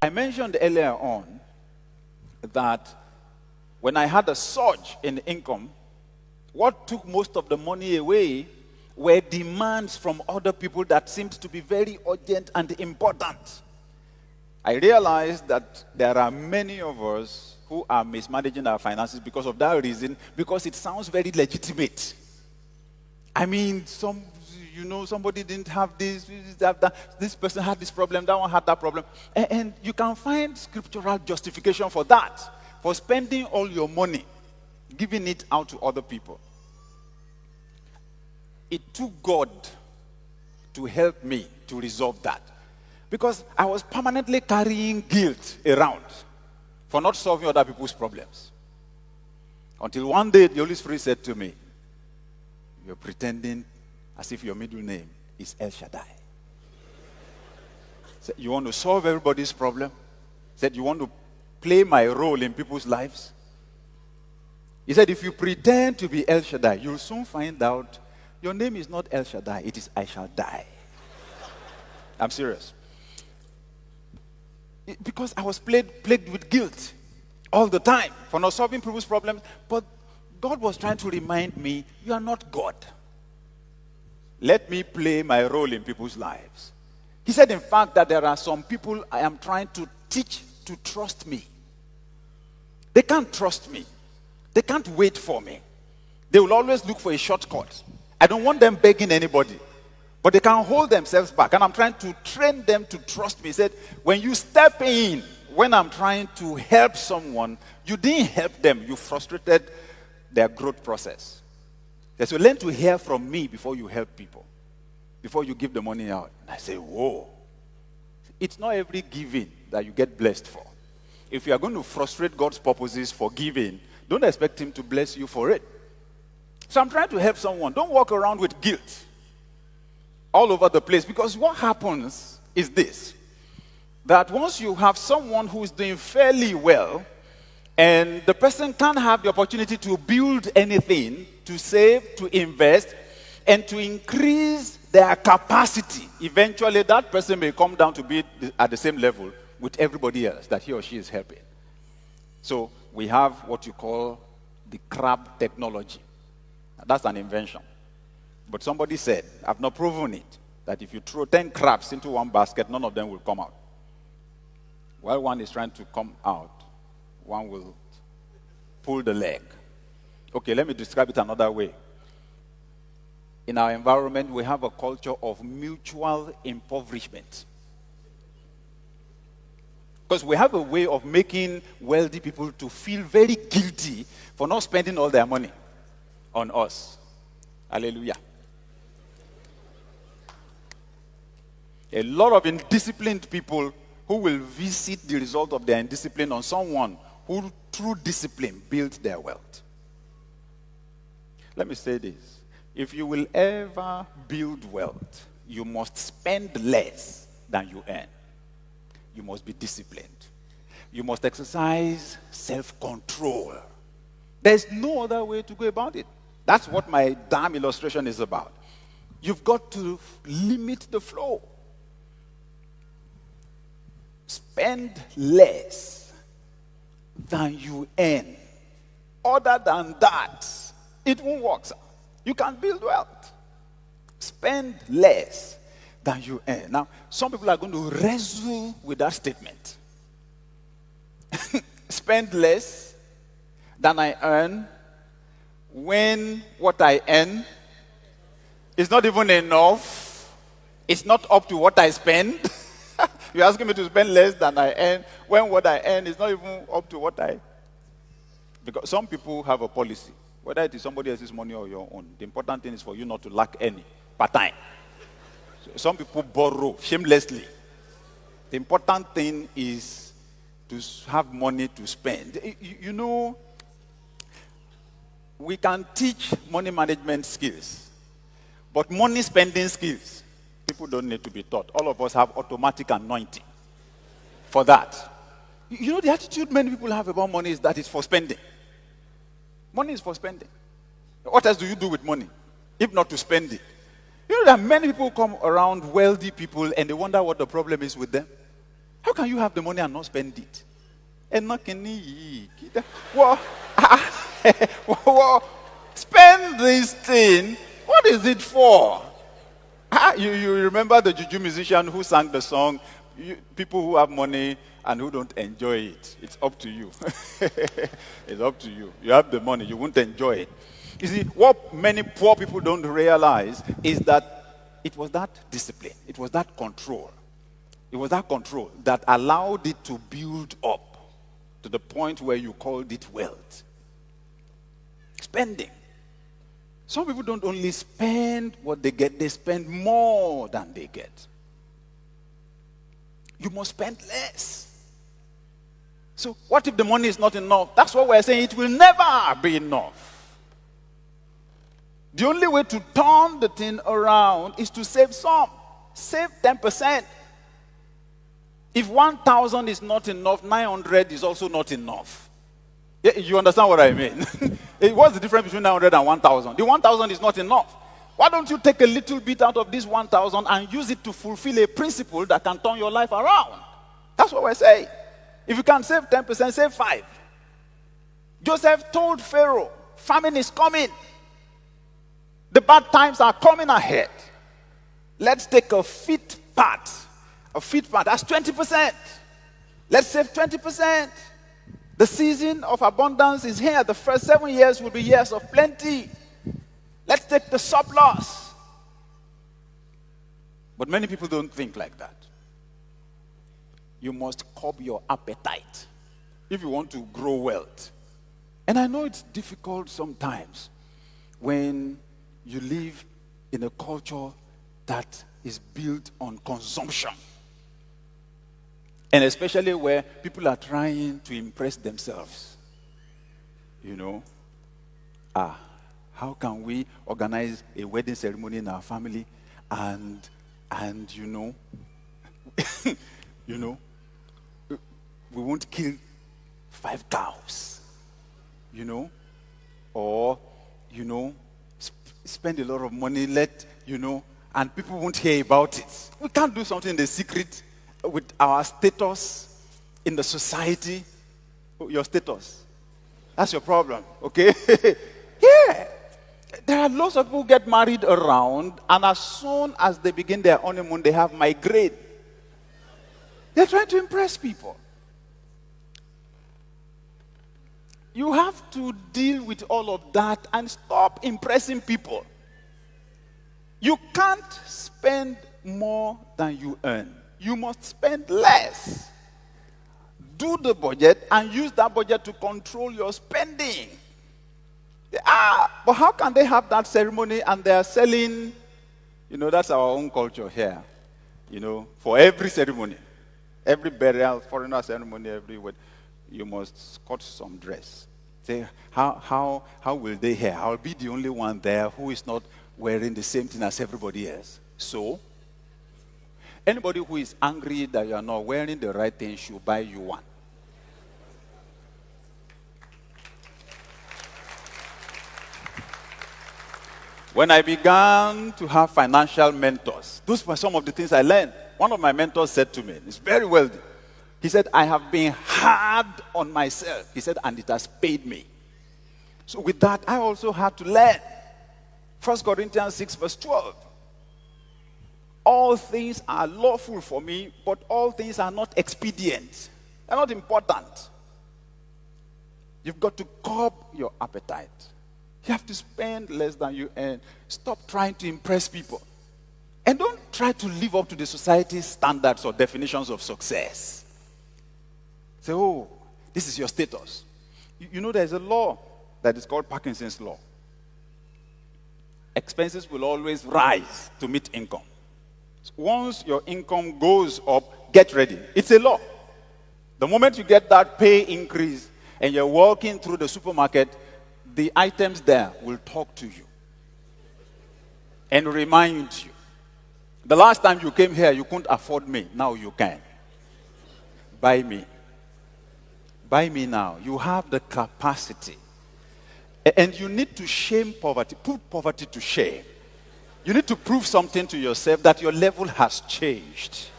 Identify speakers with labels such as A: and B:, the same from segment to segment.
A: I mentioned earlier on that when I had a surge in income, what took most of the money away were demands from other people that seemed to be very urgent and important. I realized that there are many of us who are mismanaging our finances because of that reason, because it sounds very legitimate. I mean, somebody didn't have this, this person had this problem, that one had that problem. And you can find scriptural justification for that, for spending all your money, giving it out to other people. It took God to help me to resolve that, because I was permanently carrying guilt around for not solving other people's problems. Until one day the Holy Spirit said to me, "You're pretending as if your middle name is El Shaddai." Said, "You want to solve everybody's problem?" Said, "You want to play my role in people's lives?" He said, "If you pretend to be El Shaddai, you'll soon find out your name is not El Shaddai, it is I shall die." I'm serious. Because I was plagued with guilt all the time for not solving people's problems. But God was trying to remind me, you are not God. Let me play my role in people's lives. He said, in fact, that there are some people I am trying to teach to trust me. They can't trust me. They can't wait for me. They will always look for a shortcut. I don't want them begging anybody, but they can hold themselves back. And I'm trying to train them to trust me. He said, when you step in, when I'm trying to help someone, you didn't help them. You frustrated their growth process. So learn to hear from me before you help people, before you give the money out. And I say, whoa. It's not every giving that you get blessed for. If you are going to frustrate God's purposes for giving, don't expect him to bless you for it. So I'm trying to help someone. Don't walk around with guilt all over the place, because what happens is this, that once you have someone who is doing fairly well, and the person can't have the opportunity to build anything, to save, to invest, and to increase their capacity, eventually that person may come down to be at the same level with everybody else that he or she is helping. So we have what you call the crab technology. That's an invention. But somebody said, I've not proven it, that if you throw 10 crabs into one basket, none of them will come out. While one is trying to come out, one will pull the leg. Okay, let me describe it another way. In our environment, we have a culture of mutual impoverishment. Because we have a way of making wealthy people to feel very guilty for not spending all their money on us. Hallelujah. A lot of indisciplined people who will visit the result of their indiscipline on someone who, through discipline, built their wealth. Let me say this. If you will ever build wealth, you must spend less than you earn. You must be disciplined. You must exercise self-control. There's no other way to go about it. That's what my damn illustration is about. You've got to limit the flow. Spend less than you earn. Other than that, it won't work. You can't build wealth. Spend less than you earn. Now, some people are going to wrestle with that statement. Spend less than I earn when what I earn is not even enough. It's not up to what I spend. You're asking me to spend less than I earn when what I earn is not even up to what I... Because some people have a policy. Whether it is somebody else's money or your own, the important thing is for you not to lack any per time. So some people borrow shamelessly. The important thing is to have money to spend. You know, we can teach money management skills, but money spending skills, people don't need to be taught. All of us have automatic anointing for that. You know, the attitude many people have about money is that it's for spending. Money is for spending. What else do you do with money, if not to spend it? You know that many people come around wealthy people and they wonder what the problem is with them. How can you have the money and not spend it? Well, spend this thing. What is it for? You remember the juju musician who sang the song, people who have money and who don't enjoy it. It's up to you. It's up to you. You have the money, you won't enjoy it. You see, what many poor people don't realize is that it was that discipline, it was that control. It was that control that allowed it to build up to the point where you called it wealth. Spending. Some people don't only spend what they get, they spend more than they get. You must spend less. So what if the money is not enough? That's what we're saying. It will never be enough. The only way to turn the thing around is to save some. Save 10%. If 1,000 is not enough, 900 is also not enough. You understand what I mean? What's the difference between 900 and 1,000? The 1,000 is not enough. Why don't you take a little bit out of this 1,000 and use it to fulfill a principle that can turn your life around? That's what we're saying. If you can save 10%, save 5. Joseph told Pharaoh, famine is coming. The bad times are coming ahead. Let's take a fifth part. A fifth part, that's 20%. Let's save 20%. The season of abundance is here. The first 7 years will be years of plenty. Let's take the surplus. But many people don't think like that. You must curb your appetite if you want to grow wealth. And I know it's difficult sometimes when you live in a culture that is built on consumption. And especially where people are trying to impress themselves. You know, how can we organize a wedding ceremony in our family and you know, we won't kill 5 cows, you know, or, you know, spend a lot of money, and people won't hear about it. We can't do something in the secret with our status in the society. Your status. That's your problem, okay? Yeah. There are lots of people who get married around, and as soon as they begin their honeymoon, they have migraine. They're trying to impress people. You have to deal with all of that and stop impressing people. You can't spend more than you earn. You must spend less. Do the budget and use that budget to control your spending. But how can they have that ceremony and they are selling, that's our own culture here. For every ceremony, every burial, foreigner ceremony, everywhere, you must scotch some dress. Say, how will they hear? I'll be the only one there who is not wearing the same thing as everybody else. So, anybody who is angry that you are not wearing the right thing should buy you one. When I began to have financial mentors, those were some of the things I learned. One of my mentors said to me, he's very wealthy. He said, I have been hard on myself. He said, and it has paid me. So with that, I also had to learn. 1 Corinthians 6 verse 12. All things are lawful for me, but all things are not expedient. They're not important. You've got to curb your appetite. You have to spend less than you earn. Stop trying to impress people. And don't try to live up to the society's standards or definitions of success. Say, oh, this is your status. There's a law that is called Parkinson's law. Expenses will always rise to meet income. Once your income goes up, get ready. It's a law. The moment you get that pay increase and you're walking through the supermarket, the items there will talk to you and remind you. The last time you came here, you couldn't afford me. Now you can. Buy me. Buy me now. You have the capacity. And you need to shame poverty. Put poverty to shame. You need to prove something to yourself that your level has changed.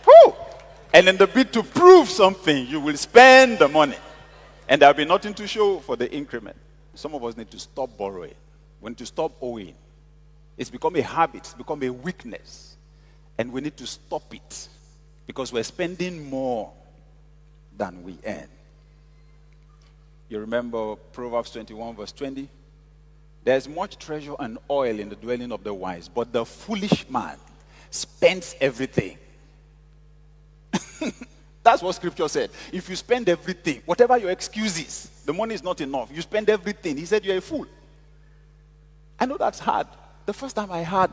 A: Woo! And in the bid to prove something, you will spend the money. And there'll be nothing to show for the increment. Some of us need to stop borrowing. We need to stop owing. It's become a habit. It's become a weakness. And we need to stop it. Because we're spending more than we earn. You remember Proverbs 21 verse 20? There's much treasure and oil in the dwelling of the wise, but the foolish man spends everything. That's what scripture said. If you spend everything, whatever your excuse is, the money is not enough, you spend everything. He said you're a fool. I know that's hard. The first time I heard,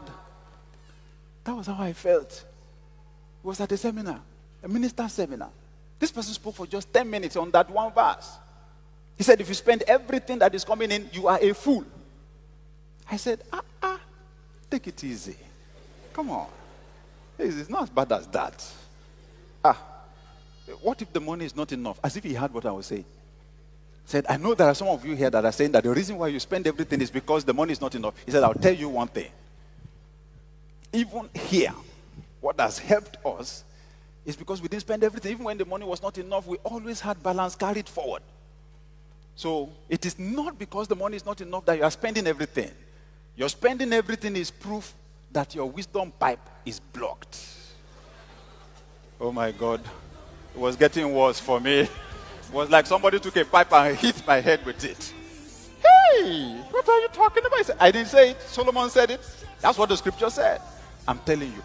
A: that was how I felt. It was at a seminar, a minister's seminar. This person spoke for just 10 minutes on that one verse. He said, if you spend everything that is coming in, you are a fool. I said, take it easy. Come on. It's not as bad as that. What if the money is not enough? As if he heard what I was saying. He said, I know there are some of you here that are saying that the reason why you spend everything is because the money is not enough. He said, I'll tell you one thing. Even here, what has helped us is because we didn't spend everything. Even when the money was not enough, we always had balance carried forward. So it is not because the money is not enough that you are spending everything. Your spending everything is proof that your wisdom pipe is blocked. Oh my God. It was getting worse for me. It was like somebody took a pipe and hit my head with it. Hey, what are you talking about? I didn't say it. Solomon said it. That's what the scripture said. I'm telling you.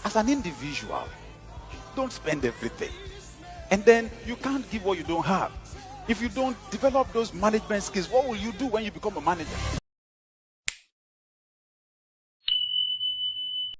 A: As an individual, don't spend everything. And then you can't give what you don't have. If you don't develop those management skills, what will you do when you become a manager?